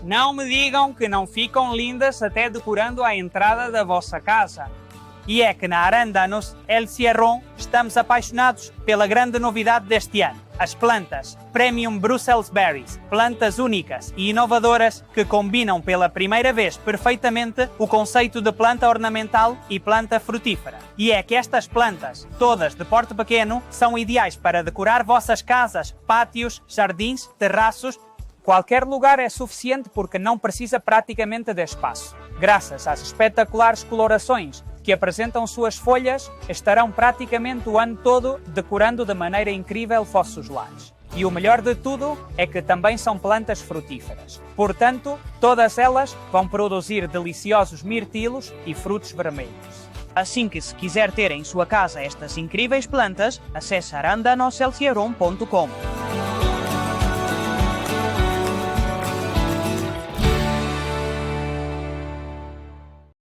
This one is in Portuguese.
Não me digam que não ficam lindas até decorando a entrada da vossa casa. E é que na Arándanos El Cierrón estamos apaixonados pela grande novidade deste ano. As plantas Premium Brussels Berries, plantas únicas e inovadoras que combinam pela primeira vez perfeitamente o conceito de planta ornamental e planta frutífera. E é que estas plantas, todas de porte pequeno, são ideais para decorar vossas casas, pátios, jardins, terraços. Qualquer lugar é suficiente porque não precisa praticamente de espaço. Graças às espetaculares colorações que apresentam suas folhas, estarão praticamente o ano todo decorando de maneira incrível vossos lares. E o melhor de tudo é que também são plantas frutíferas. Portanto, todas elas vão produzir deliciosos mirtilos e frutos vermelhos. Assim que se quiser ter em sua casa estas incríveis plantas, acesse arandanoselcieron.com.